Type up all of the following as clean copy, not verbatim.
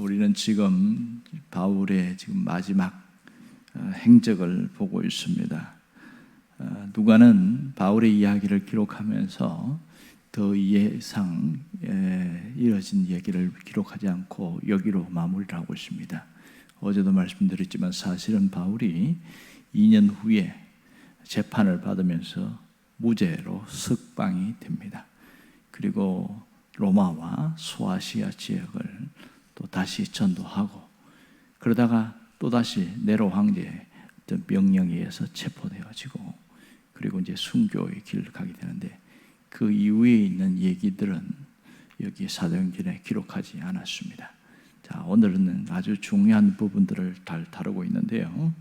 우리는 지금 바울의 지금 마지막 행적을 보고 있습니다. 누가는 바울의 이야기를 기록하면서 더 이상 이어진 얘기를 기록하지 않고 여기로 마무리를 하고 있습니다. 어제도 말씀드렸지만 사실은 바울이 2년 후에 재판을 받으면서 무죄로 석방이 됩니다. 그리고 로마와 소아시아 지역을 또 다시 전도하고 그러다가 또다시 네로 황제의 어떤 명령에 의해서 체포되어지고 그리고 이제 순교의 길을 가게 되는데 그 이후에 있는 얘기들은 여기 사도행전에 기록하지 않았습니다. 자, 오늘은 아주 중요한 부분들을 다루고 있는데요.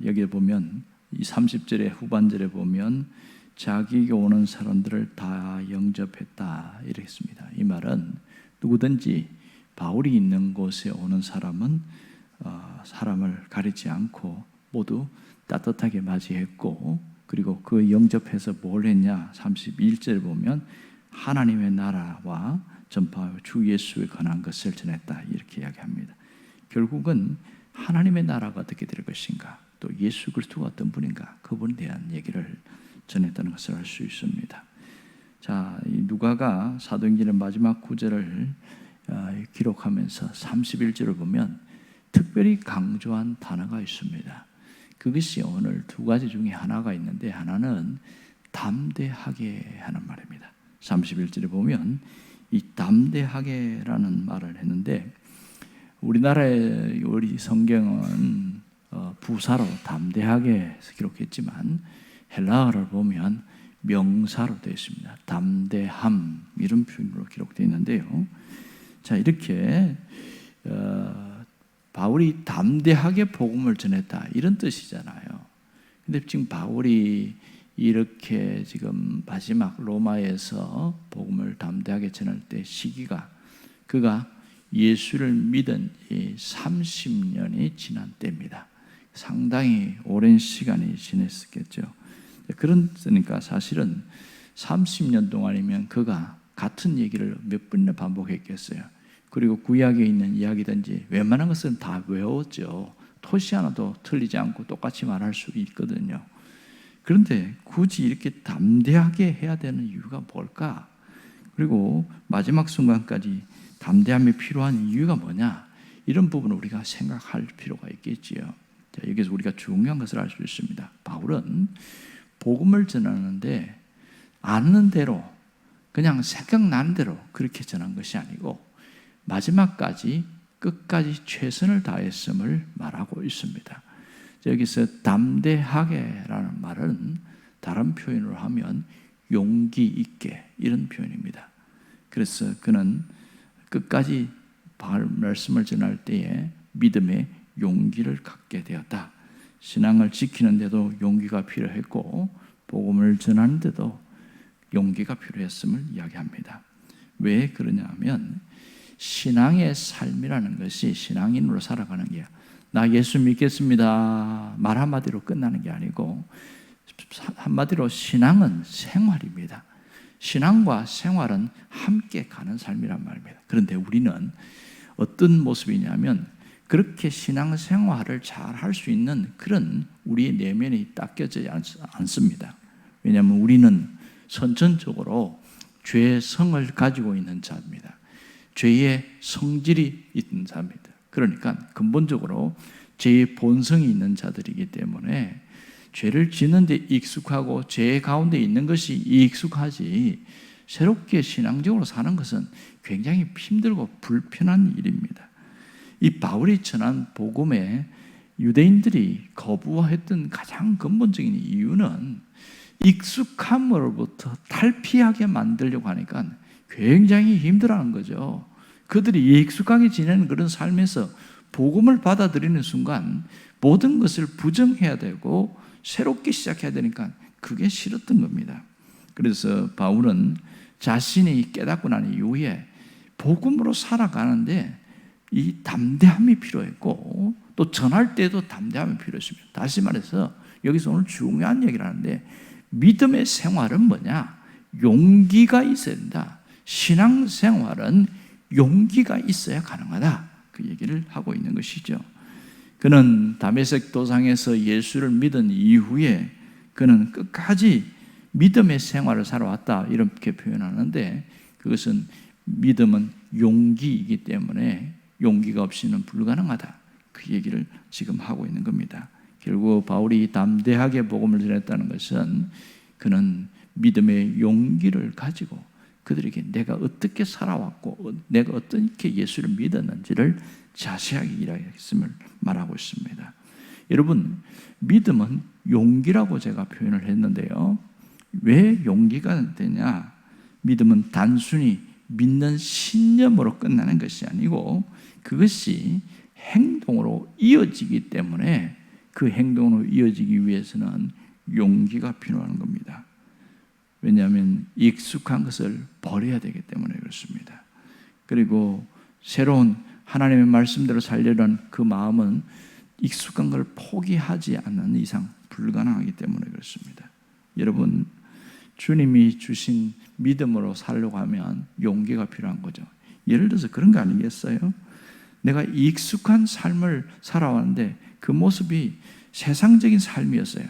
여기에 보면 이 30절의 후반절에 보면 자기에게 오는 사람들을 다 영접했다 이렇게 했습니다. 이 말은 누구든지 바울이 있는 곳에 오는 사람은 사람을 가리지 않고 모두 따뜻하게 맞이했고 그리고 그 영접해서 뭘 했냐 31절에 보면 하나님의 나라와 전파하여 주 예수에 관한 것을 전했다 이렇게 이야기합니다. 결국은 하나님의 나라가 어떻게 될 것인가 또 예수 그리스도가 어떤 분인가 그분에 대한 얘기를 전했다는 것을 알 수 있습니다. 자, 이 누가가 사도행전의 마지막 구절을 기록하면서 31절을 보면 특별히 강조한 단어가 있습니다. 그것이 오늘 두 가지 중에 하나가 있는데 하나는 담대하게 하는 말입니다. 31절에 보면 이 담대하게라는 말을 했는데 우리나라의 우리 성경은 부사로 담대하게 기록했지만 헬라어를 보면 명사로 되어 있습니다. 담대함 이런 표현으로 기록되어 있는데요. 자, 이렇게 바울이 담대하게 복음을 전했다 이런 뜻이잖아요. 근데 지금 바울이 이렇게 지금 마지막 로마에서 복음을 담대하게 전할 때 시기가 그가 예수를 믿은 이 30년이 지난 때입니다. 상당히 오랜 시간이 지났겠죠. 그러니까 사실은 30년 동안이면 그가 같은 얘기를 몇 번이나 반복했겠어요. 그리고 구약에 있는 이야기든지 웬만한 것은 다 외웠죠. 토시 하나도 틀리지 않고 똑같이 말할 수 있거든요. 그런데 굳이 이렇게 담대하게 해야 되는 이유가 뭘까? 그리고 마지막 순간까지 담대함이 필요한 이유가 뭐냐? 이런 부분을 우리가 생각할 필요가 있겠지요. 자, 여기서 우리가 중요한 것을 알 수 있습니다. 바울은 복음을 전하는데 아는 대로 그냥 생각나는 대로 그렇게 전한 것이 아니고 마지막까지 끝까지 최선을 다했음을 말하고 있습니다. 여기서 담대하게라는 말은 다른 표현으로 하면 용기 있게 이런 표현입니다. 그래서 그는 끝까지 말씀을 전할 때에 믿음의 용기를 갖게 되었다. 신앙을 지키는데도 용기가 필요했고 복음을 전하는데도 용기가 필요했음을 이야기합니다. 왜 그러냐 하면 신앙의 삶이라는 것이 신앙인으로 살아가는 게 나 예수 믿겠습니다 말 한마디로 끝나는 게 아니고 한마디로 신앙은 생활입니다. 신앙과 생활은 함께 가는 삶이란 말입니다. 그런데 우리는 어떤 모습이냐면 그렇게 신앙생활을 잘 할 수 있는 그런 우리의 내면이 닦여지지 않습니다. 왜냐하면 우리는 선천적으로 죄의 성을 가지고 있는 자입니다. 죄의 성질이 있는 자입니다. 그러니까 근본적으로 죄의 본성이 있는 자들이기 때문에 죄를 짓는 데 익숙하고 죄 가운데 있는 것이 익숙하지 새롭게 신앙적으로 사는 것은 굉장히 힘들고 불편한 일입니다. 이 바울이 전한 복음에 유대인들이 거부했던 가장 근본적인 이유는 익숙함으로부터 탈피하게 만들려고 하니까 굉장히 힘들어하는 거죠. 그들이 익숙하게 지내는 그런 삶에서 복음을 받아들이는 순간 모든 것을 부정해야 되고 새롭게 시작해야 되니까 그게 싫었던 겁니다. 그래서 바울은 자신이 깨닫고 난 이후에 복음으로 살아가는데 이 담대함이 필요했고 또 전할 때도 담대함이 필요했습니다. 다시 말해서 여기서 오늘 중요한 얘기를 하는데 믿음의 생활은 뭐냐? 용기가 있어야 된다. 신앙생활은 용기가 있어야 가능하다. 그 얘기를 하고 있는 것이죠. 그는 다메섹 도상에서 예수를 믿은 이후에 그는 끝까지 믿음의 생활을 살아왔다. 이렇게 표현하는데 그것은 믿음은 용기이기 때문에 용기가 없이는 불가능하다. 그 얘기를 지금 하고 있는 겁니다. 결국 바울이 담대하게 복음을 전했다는 것은 그는 믿음의 용기를 가지고 그들에게 내가 어떻게 살아왔고 내가 어떻게 예수를 믿었는지를 자세하게 이야기했음을 말하고 있습니다. 여러분, 믿음은 용기라고 제가 표현을 했는데요. 왜 용기가 되냐? 믿음은 단순히 믿는 신념으로 끝나는 것이 아니고 그것이 행동으로 이어지기 때문에 그 행동으로 이어지기 위해서는 용기가 필요한 겁니다. 왜냐하면 익숙한 것을 버려야 되기 때문에 그렇습니다. 그리고 새로운 하나님의 말씀대로 살려는 그 마음은 익숙한 걸 포기하지 않는 이상 불가능하기 때문에 그렇습니다. 여러분, 주님이 주신 믿음으로 살려고 하면 용기가 필요한 거죠. 예를 들어서 그런 거 아니겠어요? 내가 익숙한 삶을 살아왔는데 그 모습이 세상적인 삶이었어요.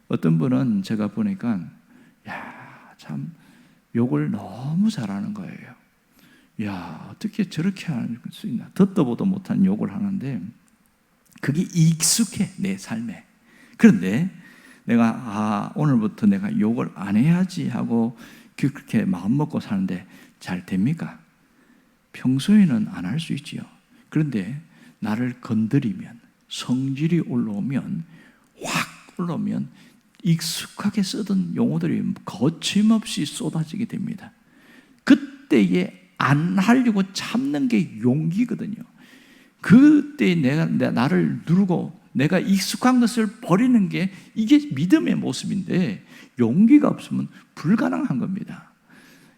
어떤 분은 제가 보니까 참 욕을 너무 잘하는 거예요. 어떻게 저렇게 할 수 있나? 듣도 보도 못한 욕을 하는데 그게 익숙해, 내 삶에. 그런데 내가 오늘부터 내가 욕을 안 해야지 하고 그렇게 마음 먹고 사는데 잘 됩니까? 평소에는 안 할 수 있지요. 그런데 나를 건드리면, 성질이 올라오면, 확 올라오면 익숙하게 쓰던 용어들이 거침없이 쏟아지게 됩니다. 그때에 안 하려고 참는 게 용기거든요. 그때 나를 누르고 내가 익숙한 것을 버리는 게 이게 믿음의 모습인데 용기가 없으면 불가능한 겁니다.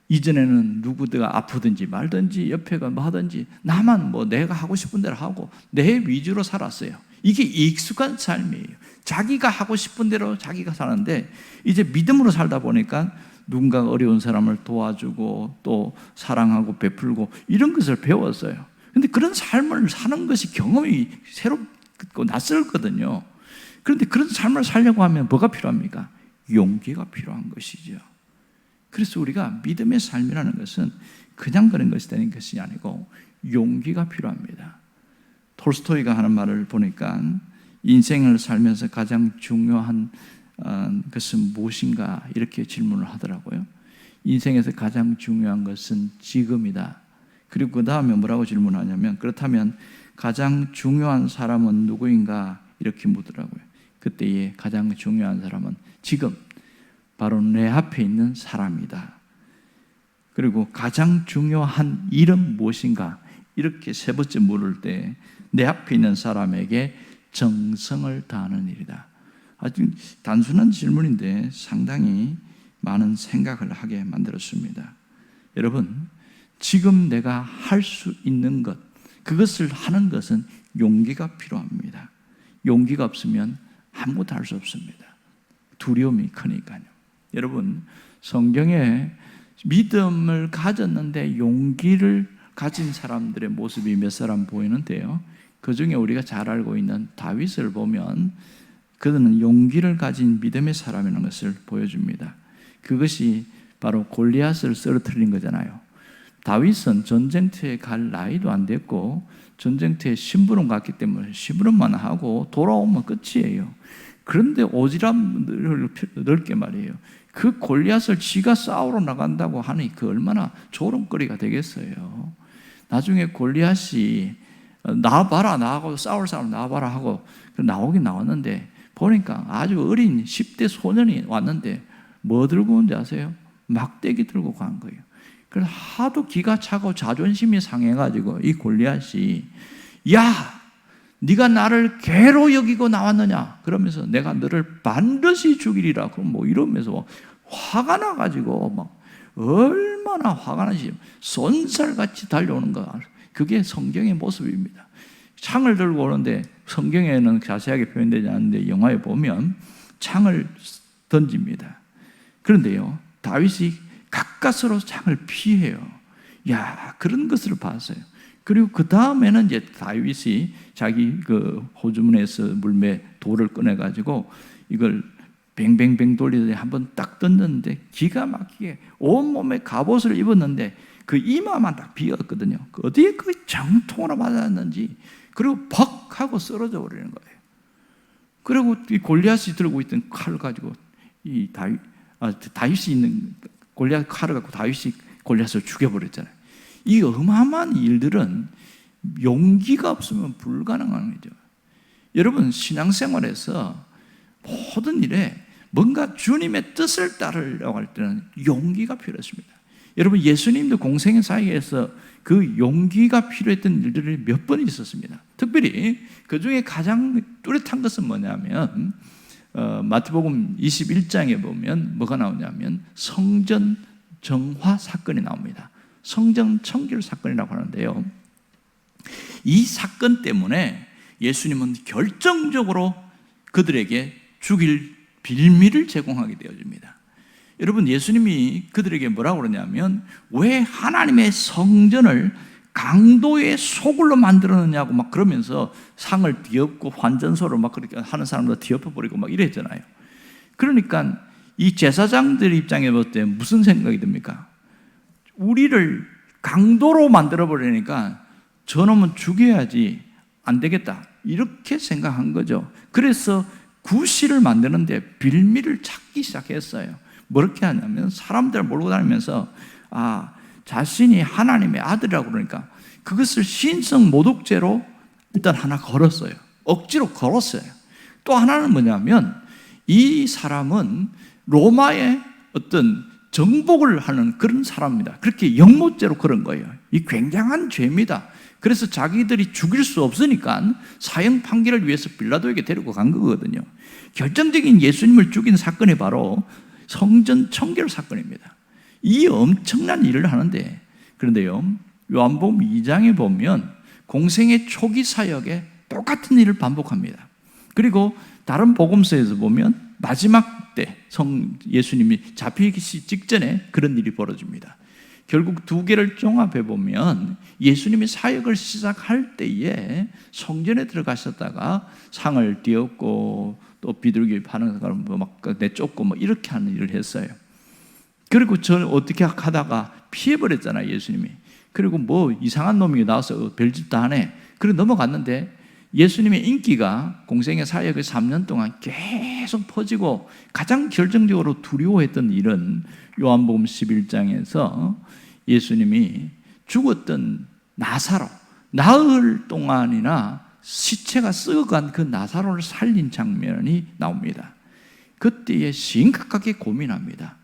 이전에는 누구가 아프든지 말든지 옆에가 뭐 하든지 나만 내가 하고 싶은 대로 하고 내 위주로 살았어요. 이게 익숙한 삶이에요. 자기가 하고 싶은 대로 자기가 사는데 이제 믿음으로 살다 보니까 누군가 어려운 사람을 도와주고 또 사랑하고 베풀고 이런 것을 배웠어요. 그런데 그런 삶을 사는 것이 경험이 새롭고 낯설거든요. 그런데 그런 삶을 살려고 하면 뭐가 필요합니까? 용기가 필요한 것이죠. 그래서 우리가 믿음의 삶이라는 것은 그냥 그런 것이 되는 것이 아니고 용기가 필요합니다. 톨스토이가 하는 말을 보니까 인생을 살면서 가장 중요한 것은 무엇인가 이렇게 질문을 하더라고요. 인생에서 가장 중요한 것은 지금이다. 그리고 그 다음에 뭐라고 질문하냐면 그렇다면 가장 중요한 사람은 누구인가 이렇게 묻더라고요. 그때에 가장 중요한 사람은 지금 바로 내 앞에 있는 사람이다. 그리고 가장 중요한 일은 무엇인가 이렇게 세 번째 물을 때 내 앞에 있는 사람에게 정성을 다하는 일이다. 아주 단순한 질문인데 상당히 많은 생각을 하게 만들었습니다. 여러분, 지금 내가 할 수 있는 것, 그것을 하는 것은 용기가 필요합니다. 용기가 없으면 아무것도 할 수 없습니다. 두려움이 크니까요. 여러분, 성경에 믿음을 가졌는데 용기를 가진 사람들의 모습이 몇 사람 보이는데요. 그 중에 우리가 잘 알고 있는 다윗을 보면 그는 용기를 가진 믿음의 사람이라는 것을 보여줍니다. 그것이 바로 골리앗을 쓰러뜨린 거잖아요. 다윗은 전쟁터에 갈 나이도 안 됐고 전쟁터에 심부름 갔기 때문에 심부름만 하고 돌아오면 끝이에요. 그런데 오지랖을 넓게 말이에요. 그 골리앗을 지가 싸우러 나간다고 하니 그 얼마나 조롱거리가 되겠어요. 나중에 골리앗이 나와봐라, 나하고 싸울 사람 나와봐라 하고 나오긴 나왔는데 보니까 아주 어린 10대 소년이 왔는데 뭐 들고 온지 아세요? 막대기 들고 간 거예요. 그래서 하도 기가 차고 자존심이 상해가지고 이 골리앗이 네가 나를 개로 여기고 나왔느냐? 그러면서 내가 너를 반드시 죽이리라. 그럼 이러면서 화가 나가지고 얼마나 화가 나지? 쏜살같이 달려오는 거. 그게 성경의 모습입니다. 창을 들고 오는데 성경에는 자세하게 표현되지 않는데 영화에 보면 창을 던집니다. 그런데요, 다윗이 가까스로 창을 피해요. 야, 그런 것을 봤어요. 그리고 그 다음에는 이제 다윗이 자기 그 호주머니에서 물매 돌을 꺼내가지고 이걸 뱅뱅뱅 돌리더니 한번 딱 떴는데 기가 막히게 온몸에 갑옷을 입었는데 그 이마만 딱 비었거든요. 어디에 그 정통으로 맞았는지, 그리고 퍽 하고 쓰러져 버리는 거예요. 그리고 이 골리앗이 들고 있던 칼을 가지고 이 다윗이 있는 골리앗 칼을 갖고 다윗이 골리앗을 죽여버렸잖아요. 이 어마어마한 일들은 용기가 없으면 불가능한 거죠. 여러분, 신앙생활에서 모든 일에 뭔가 주님의 뜻을 따르려고 할 때는 용기가 필요했습니다. 여러분, 예수님도 공생의 사이에서 그 용기가 필요했던 일들이 몇 번 있었습니다. 특별히 그 중에 가장 뚜렷한 것은 뭐냐면 마태복음 21장에 보면 뭐가 나오냐면 성전 정화 사건이 나옵니다. 성전 청결 사건이라고 하는데요, 이 사건 때문에 예수님은 결정적으로 그들에게 죽일 빌미를 제공하게 되어집니다. 여러분, 예수님이 그들에게 뭐라고 그러냐면 왜 하나님의 성전을 강도의 소굴로 만들었느냐고 막 그러면서 상을 뒤엎고 환전소를 막 그렇게 하는 사람도 뒤엎어버리고 막 이랬잖아요. 그러니까 이 제사장들 입장에 볼 때 무슨 생각이 듭니까? 우리를 강도로 만들어버리니까 저놈은 죽여야지, 안 되겠다, 이렇게 생각한 거죠. 그래서 구실을 만드는데 빌미를 찾기 시작했어요. 뭐렇게 하냐면 사람들 몰고 다니면서 자신이 하나님의 아들이라고 그러니까 그것을 신성 모독죄로 일단 하나 걸었어요. 억지로 걸었어요. 또 하나는 뭐냐면 이 사람은 로마의 어떤 정복을 하는 그런 사람입니다. 그렇게 영모죄로 그런 거예요. 이 굉장한 죄입니다. 그래서 자기들이 죽일 수 없으니까 사형 판결을 위해서 빌라도에게 데리고 간 거거든요. 결정적인 예수님을 죽인 사건이 바로 성전 청결 사건입니다. 이 엄청난 일을 하는데, 그런데요, 요한복음 2장에 보면 공생의 초기 사역에 똑같은 일을 반복합니다. 그리고 다른 복음서에서 보면 마지막 때 예수님이 잡히기 직전에 그런 일이 벌어집니다. 결국 두 개를 종합해 보면 예수님이 사역을 시작할 때에 성전에 들어가셨다가 상을 띄었고 또 비둘기 파는 사람 막 내쫓고 뭐 이렇게 하는 일을 했어요. 그리고 저는 어떻게 하다가 피해버렸잖아요, 예수님이. 그리고 뭐 이상한 놈이 나와서 별짓도 안 해. 그리고 넘어갔는데 예수님의 인기가 공생의 사역을 3년 동안 계속 퍼지고 가장 결정적으로 두려워했던 일은 요한복음 11장에서 예수님이 죽었던 나사로, 나흘 동안이나 시체가 썩어간 그 나사로를 살린 장면이 나옵니다. 그때에 심각하게 고민합니다.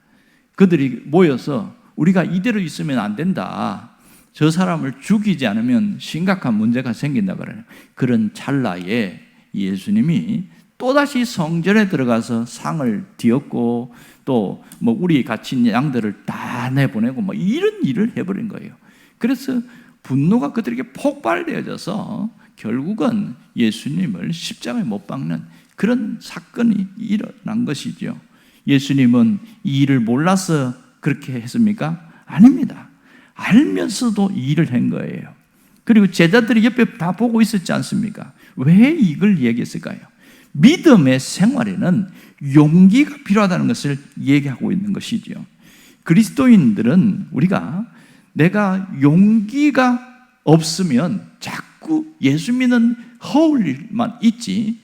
그들이 모여서 우리가 이대로 있으면 안 된다, 저 사람을 죽이지 않으면 심각한 문제가 생긴다 그래요. 그런 찰나에 예수님이 또다시 성전에 들어가서 상을 뒤엎고 또 뭐 우리 갇힌 양들을 다 내보내고 뭐 이런 일을 해버린 거예요. 그래서 분노가 그들에게 폭발되어져서 결국은 예수님을 십자가에 못 박는 그런 사건이 일어난 것이죠. 예수님은 이 일을 몰라서 그렇게 했습니까? 아닙니다. 알면서도 이 일을 한 거예요. 그리고 제자들이 옆에 다 보고 있었지 않습니까? 왜 이걸 얘기했을까요? 믿음의 생활에는 용기가 필요하다는 것을 얘기하고 있는 것이죠. 그리스도인들은 우리가 내가 용기가 없으면 자꾸 예수 믿는 허울 일만 있지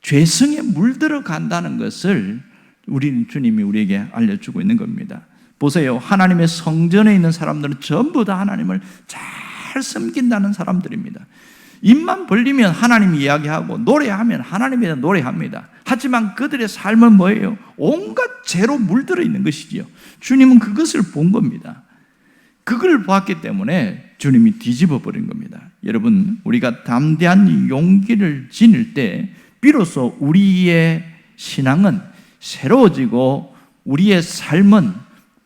죄성에 물들어 간다는 것을 우리는 주님이 우리에게 알려주고 있는 겁니다. 보세요. 하나님의 성전에 있는 사람들은 전부 다 하나님을 잘 섬긴다는 사람들입니다. 입만 벌리면 하나님 이야기하고 노래하면 하나님에 대한 노래합니다. 하지만 그들의 삶은 뭐예요? 온갖 죄로 물들어 있는 것이지요. 주님은 그것을 본 겁니다. 그걸 봤기 때문에 주님이 뒤집어 버린 겁니다. 여러분, 우리가 담대한 용기를 지닐 때 비로소 우리의 신앙은 새로워지고 우리의 삶은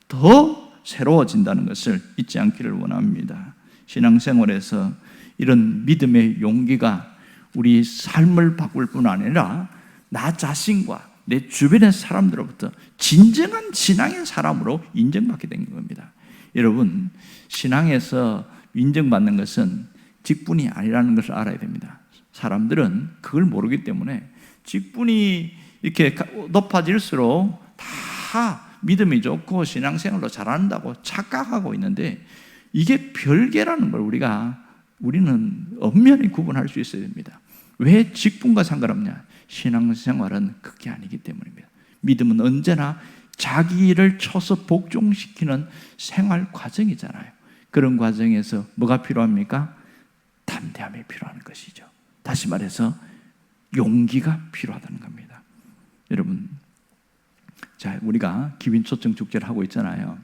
더 새로워진다는 것을 잊지 않기를 원합니다. 신앙생활에서 이런 믿음의 용기가 우리 삶을 바꿀 뿐 아니라 나 자신과 내 주변의 사람들로부터 진정한 신앙의 사람으로 인정받게 된 겁니다. 여러분, 신앙에서 인정받는 것은 직분이 아니라는 것을 알아야 됩니다. 사람들은 그걸 모르기 때문에 직분이 이렇게 높아질수록 다 믿음이 좋고 신앙생활로 잘한다고 착각하고 있는데, 이게 별개라는 걸 우리는 엄연히 구분할 수 있어야 됩니다. 왜 직분과 상관없냐? 신앙생활은 그게 아니기 때문입니다. 믿음은 언제나 자기를 쳐서 복종시키는 생활 과정이잖아요. 그런 과정에서 뭐가 필요합니까? 담대함이 필요한 것이죠. 다시 말해서 용기가 필요하다는 겁니다. 여러분, 자, 우리가 기빈초청 축제를 하고 있잖아요.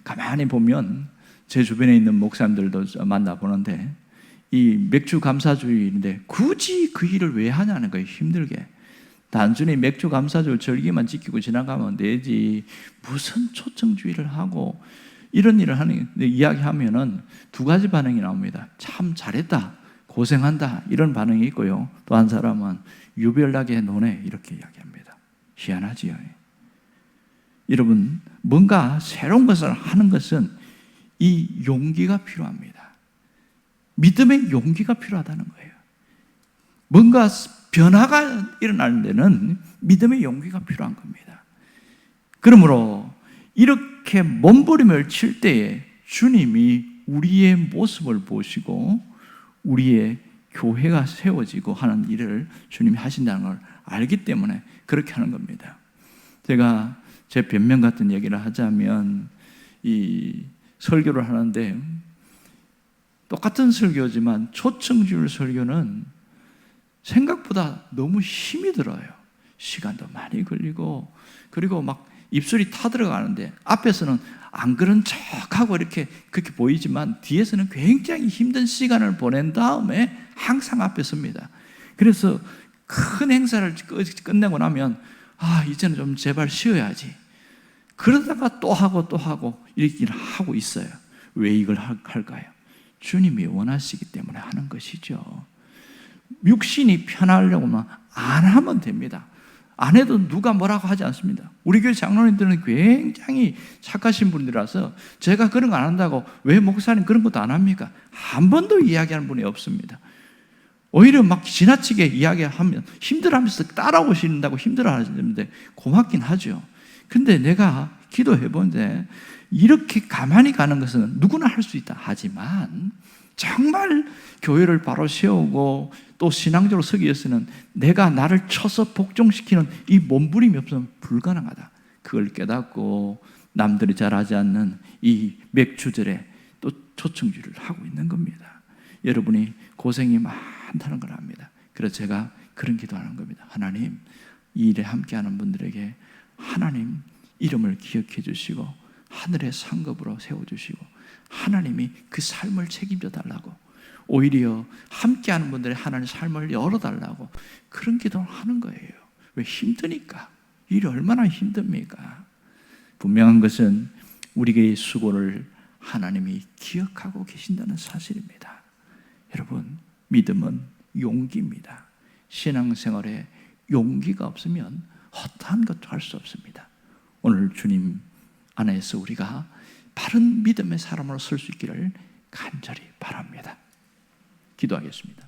가만히 보면 제 주변에 있는 목사님들도 만나보는데, 이 맥주 감사주일인데 굳이 그 일을 왜 하냐는 거예요. 힘들게. 단순히 맥주 감사주일 절기만 지키고 지나가면 되지, 무슨 초청주의를 하고 이런 일을 하는 이야기하면은 두 가지 반응이 나옵니다. 참 잘했다, 고생한다, 이런 반응이 있고요. 또 한 사람은 유별나게 노네, 이렇게 이야기합니다. 희한하지요. 여러분, 뭔가 새로운 것을 하는 것은 이 용기가 필요합니다. 믿음의 용기가 필요하다는 거예요. 뭔가 변화가 일어나는 데는 믿음의 용기가 필요한 겁니다. 그러므로 이렇게 몸부림을 칠 때에 주님이 우리의 모습을 보시고 우리의 교회가 세워지고 하는 일을 주님이 하신다는 걸 알기 때문에 그렇게 하는 겁니다. 제가 제 변명 같은 얘기를 하자면, 이 설교를 하는데 똑같은 설교지만 초청주일 설교는 생각보다 너무 힘이 들어요. 시간도 많이 걸리고, 그리고 막 입술이 타들어가는데, 앞에서는 안 그런 척하고 이렇게 그렇게 보이지만 뒤에서는 굉장히 힘든 시간을 보낸 다음에 항상 앞에 섭니다. 그래서 큰 행사를 끝내고 나면 이제는 좀 제발 쉬어야지, 그러다가 또 하고 이렇게 하고 있어요. 왜 이걸 할까요? 주님이 원하시기 때문에 하는 것이죠. 육신이 편하려고만 안 하면 됩니다. 안 해도 누가 뭐라고 하지 않습니다. 우리 교회 장로님들은 굉장히 착하신 분들이라서 제가 그런 거 안 한다고 왜 목사님 그런 것도 안 합니까? 한 번도 이야기하는 분이 없습니다. 오히려 막 지나치게 이야기하면 힘들어하면서 따라오신다고 힘들어하시는데 고맙긴 하죠. 근데 내가 기도해 본데 이렇게 가만히 가는 것은 누구나 할 수 있다. 하지만 정말 교회를 바로 세우고 또 신앙적으로 서기 위해서는 내가 나를 쳐서 복종시키는 이 몸부림이 없으면 불가능하다. 그걸 깨닫고 남들이 잘하지 않는 이 맥주절에 또 초청주를 하고 있는 겁니다. 여러분이 고생이 많다는 걸 압니다. 그래서 제가 그런 기도하는 겁니다. 하나님, 이 일에 함께하는 분들에게 하나님 이름을 기억해 주시고 하늘의 상급으로 세워주시고 하나님이 그 삶을 책임져 달라고, 오히려 함께하는 분들의 하나님의 삶을 열어달라고 그런 기도를 하는 거예요. 왜? 힘드니까. 일이 얼마나 힘듭니까? 분명한 것은 우리의 수고를 하나님이 기억하고 계신다는 사실입니다. 여러분, 믿음은 용기입니다. 신앙생활에 용기가 없으면 어떠한 것도 할 수 없습니다. 오늘 주님 안에서 우리가 바른 믿음의 사람으로 설 수 있기를 간절히 바랍니다. 기도하겠습니다.